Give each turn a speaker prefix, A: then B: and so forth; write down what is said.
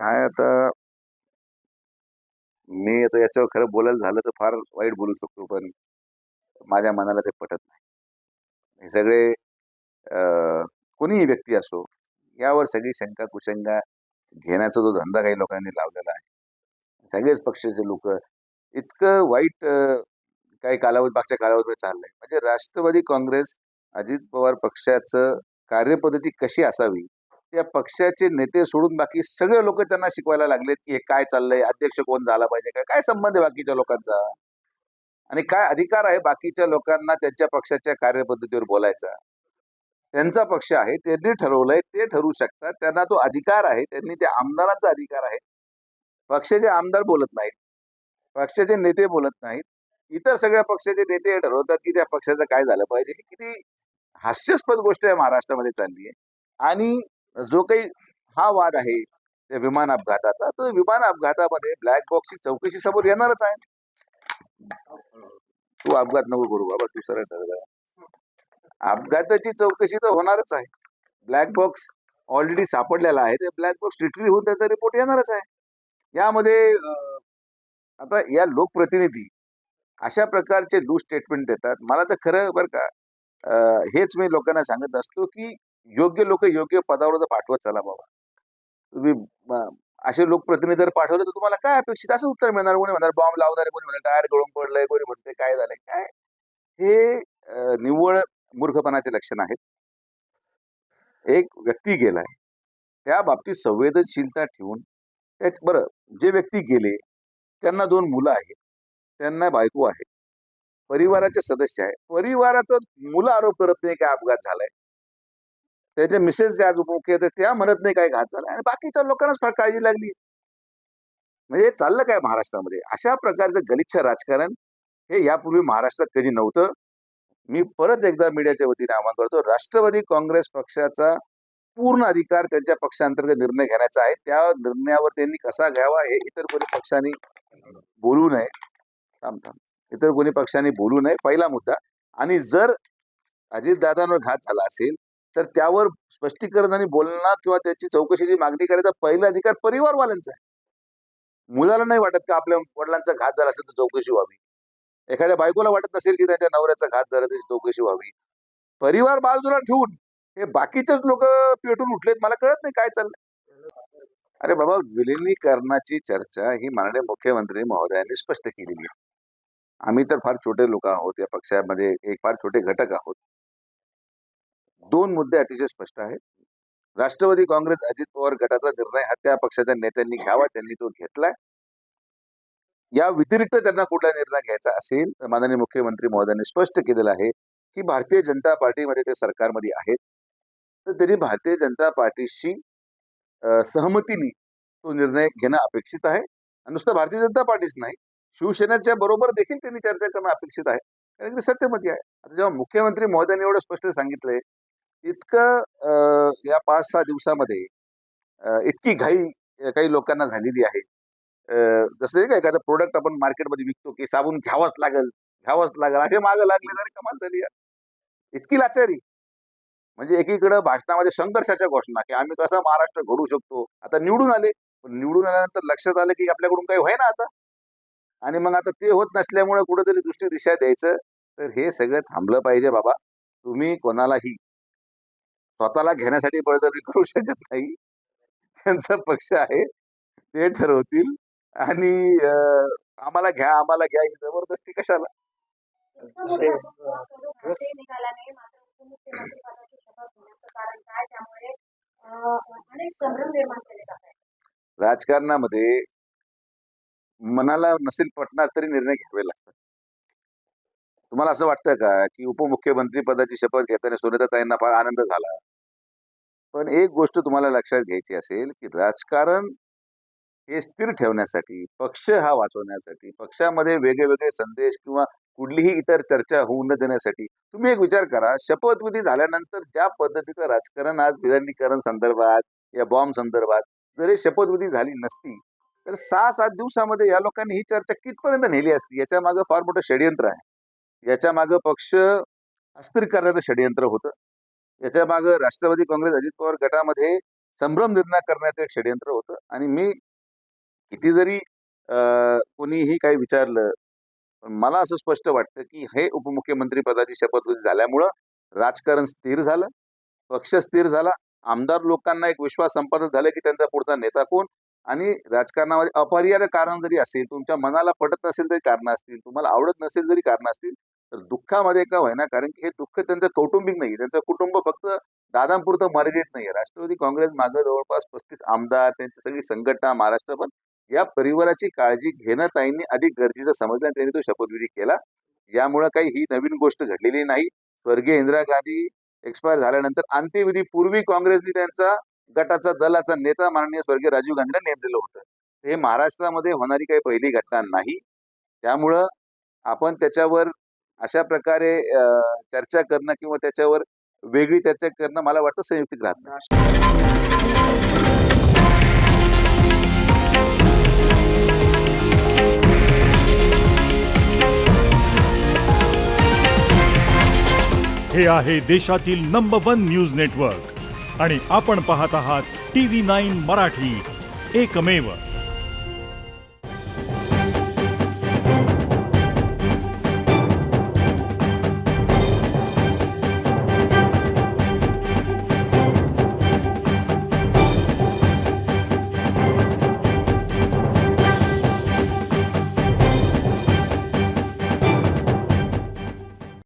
A: काय आता मी आता याच्यावर खरं बोलायला झालं तर फार वाईट बोलू शकतो, पण माझ्या मनाला ते पटत नाही. हे सगळे कोणीही व्यक्ती असो, यावर सगळी शंका कुशंका घेण्याचा जो धंदा काही लोकांनी लावलेला आहे. सगळेच पक्षाचे लोक इतकं वाईट काही कालावधी मागच्या कालावधीमध्ये चाललंय. म्हणजे राष्ट्रवादी काँग्रेस, अजित पवार पक्षाचं कार्यपद्धती कशी असावी, त्या पक्षाचे नेते सोडून बाकी सगळे लोक त्यांना शिकवायला लागलेत, की हे काय चाललंय, अध्यक्ष कोण झाला पाहिजे, काय काय संबंध आहे बाकीच्या लोकांचा, आणि काय अधिकार आहे बाकीच्या लोकांना त्यांच्या पक्षाच्या कार्यपद्धतीवर बोलायचा. त्यांचा पक्ष आहे, त्यांनी ठरवलंय, ते ठरवू शकतात, त्यांना तो अधिकार आहे, त्यांनी त्या आमदारांचा अधिकार आहे. पक्षाचे आमदार बोलत नाहीत, पक्षाचे नेते बोलत नाहीत, इतर सगळ्या पक्षाचे नेते ठरवतात की त्या पक्षाचं काय झालं पाहिजे. ही किती हास्यास्पद गोष्ट आहे महाराष्ट्रामध्ये चालली आहे. आणि जो काही हा वाद आहे त्या विमान अपघाताचा, तो विमान अपघातामध्ये ब्लॅक बॉक्सची चौकशी समोर येणारच आहे. तू अपघात नको करू बाबा, तू सरळ ठरव. अपघाताची चौकशी तर होणारच आहे. ब्लॅक बॉक्स ऑलरेडी सापडलेला आहे, ते ब्लॅक बॉक्स रिट्रीव्ह होऊन त्याचा रिपोर्ट येणारच आहे. यामध्ये आता या लोकप्रतिनिधी अशा प्रकारचे लूज स्टेटमेंट देतात. मला तर खरं बरं का, हेच मी लोकांना सांगत असतो की योग्य लोक योग्य पदावर जर पाठवत चला बाबा. तुम्ही असे लोकप्रतिनिधी जर पाठवले तर तुम्हाला काय अपेक्षित असं उत्तर मिळणार. कोणी म्हणणार बॉम्ब लावणारे, कोणी म्हणणार टायर गळून पडलंय, कोणी म्हणते काय झालंय. काय हे निव्वळ मूर्खपणाचे लक्षण आहेत. एक व्यक्ती गेलाय, त्या बाबतीत संवेदनशीलता ठेवून बरं, जे व्यक्ती गेले त्यांना 2 मुलं आहेत, त्यांना बायको आहे, परिवाराचे सदस्य आहे. परिवाराचं मुलं आरोप करत नाही काय अपघात झालाय. त्याच्या मिसेस ज्या आज उपमुख्य आहेत त्या म्हणत नाही काय घात झाला, आणि बाकीच्या लोकांनाच फार काळजी लागली. म्हणजे हे चाललं काय महाराष्ट्रामध्ये? अशा प्रकारचं गलिच्छ राजकारण हे यापूर्वी महाराष्ट्रात कधी नव्हतं. मी परत एकदा मीडियाच्या वतीने आवाहन करतो, राष्ट्रवादी काँग्रेस पक्षाचा पूर्ण अधिकार त्यांच्या पक्षांतर्गत निर्णय घेण्याचा आहे. त्या निर्णयावर त्यांनी कसा घ्यावा हे इतर कोणी पक्षांनी बोलू नये. इतर कोणी पक्षांनी बोलू नये, पहिला मुद्दा. आणि जर अजितदादांवर घात झाला असेल तर त्यावर स्पष्टीकरण आणि बोलणं किंवा त्याची चौकशीची मागणी करायचा पहिला अधिकार परिवारवाल्यांचा आहे. मुलाला नाही वाटत का आपल्या वडिलांचा घात झाला असेल तर चौकशी व्हावी? एखाद्या बायकोला वाटत नसेल की त्याच्या नवऱ्याचा घात झाला त्याची चौकशी व्हावी? परिवार बाजूला ठेवून हे बाकीचेच लोक पेटून उठलेत. मला कळत नाही काय चाललंय. अरे बाबा, विलिनीकरणाची चर्चा ही माननीय मुख्यमंत्री महोदयांनी स्पष्ट केलेली आहे. आम्ही तर फार छोटे लोक आहोत, या पक्षामध्ये एक फार छोटे घटक आहोत. 2 मुद्दे अतिशय स्पष्ट आहेत. राष्ट्रवादी काँग्रेस अजित पवार गटाचा निर्णय हा त्या पक्षाच्या नेत्यांनी घ्यावा, त्यांनी तो घेतलाय. या व्यतिरिक्त त्यांना कुठला निर्णय घ्यायचा असेल तर माननीय मुख्यमंत्री महोदयांनी स्पष्ट केलेलं आहे की भारतीय जनता पार्टीमध्ये ते सरकारमध्ये आहेत, तर त्यांनी भारतीय जनता पार्टीशी सहमतीने तो निर्णय घेणं अपेक्षित आहे. नुसतं भारतीय जनता पार्टीच नाही, शिवसेनेच्या बरोबर देखील त्यांनी चर्चा करणं अपेक्षित आहे, कारण ते सत्यमती आहे. आता जेव्हा मुख्यमंत्री महोदयांनी एवढं स्पष्ट सांगितलंय, इतकं या 5-6 दिवसामध्ये इतकी घाई काही लोकांना झालेली आहे. जसं का एखादं प्रोडक्ट आपण मार्केटमध्ये विकतो की साबून घ्यावाच लागेल, घ्यावाच लागेल, असे मागं लागले तरी कमाल झाली आहे. इतकी लाचारी. म्हणजे एकीकडे भाषणामध्ये संघर्षाच्या घोषणा की आम्ही कसा महाराष्ट्र घडवू शकतो. आता निवडून आले, पण निवडून आल्यानंतर लक्षात आलं की आपल्याकडून काही होय ना आता, आणि मग आता ते होत नसल्यामुळे कुठेतरी दुसरी दिशा द्यायचं. तर हे सगळं थांबलं पाहिजे बाबा. तुम्ही कोणालाही स्वतःला घेण्यासाठी बळजबरी करू शकत नाही. त्यांचा पक्ष आहे, ते ठरवतील. आणि आम्हाला घ्या, आम्हाला घ्या, ही जबरदस्ती कशाला? राजकारणामध्ये मनाला नसेल पटणार तरी निर्णय घ्यावे लागतात. तुम्हाला असं वाटतं का की उपमुख्यमंत्री पदाची शपथ घेताना सुनेत्राताईंना फार आनंद झाला? पण एक गोष्ट तुम्हाला लक्षात घ्यायची असेल की राजकारण हे स्थिर ठेवण्यासाठी, पक्ष हा वाचवण्यासाठी, पक्षामध्ये वेगवेगळे संदेश किंवा कुठलीही इतर चर्चा होऊ न देण्यासाठी तुम्ही एक विचार करा, शपथविधी झाल्यानंतर ज्या पद्धतीचं राजकारण आज विलिनीकरण संदर्भात या बॉम्ब संदर्भात जरी शपथविधी झाली नसती तर 6-7 दिवसामध्ये या लोकांनी ही चर्चा कितपर्यंत नेली असती. याच्या मागे फार मोठं षडयंत्र आहे. याच्या मागे पक्ष अस्थिर करण्याचं षडयंत्र होतं. याच्या मागे राष्ट्रवादी काँग्रेस अजित पवार गटामध्ये संभ्रम निर्माण करण्याचं एक षडयंत्र होतं. आणि मी किती जरी कोणीही काही विचारलं, पण मला असं स्पष्ट वाटतं की हे उपमुख्यमंत्री पदाची शपथविधी झाल्यामुळं राजकारण स्थिर झालं, पक्ष स्थिर झाला, आमदार लोकांना एक विश्वास संपादित झाला की त्यांचा पुढचा नेता कोण. आणि राजकारणामध्ये अपरिहार्य कारण जरी असेल, तुमच्या मनाला पटत नसेल तरी कारणं असतील, तुम्हाला आवडत नसेल जरी कारणं असतील, तर दुःखामध्ये का होईना, कारण की हे दुःख त्यांचं कौटुंबिक नाही, त्यांचं कुटुंब फक्त दादांपुरतं मर्यादित नाहीये. राष्ट्रवादी काँग्रेस मागे जवळपास 35 आमदार, त्यांची सगळी संघटना महाराष्ट्रभर, या परिवाराची काळजी घेणं ताईंनी अधिक गरजेचं समजलं आणि त्यांनी तो शपथविधी केला. यामुळे काही ही नवीन गोष्ट घडलेली नाही. स्वर्गीय इंदिरा गांधी एक्सपायर झाल्यानंतर अंत्यविधी पूर्वी काँग्रेसने त्यांचा गटाचा दलाचा नेता माननीय स्वर्गीय राजीव गांधीला नेमलेलं होतं. हे महाराष्ट्रामध्ये होणारी काही पहिली घटना नाही. त्यामुळं आपण त्याच्यावर अशा प्रकारे चर्चा करणं किंवा त्याच्यावर वेगळी चर्चा करणं मला वाटतं संयुक्तिक राहत नाही.
B: हे आहे देशातील नंबर 1 न्यूज नेटवर्क आणि आपण पाहत आहात TV9 मराठी, एकमेव.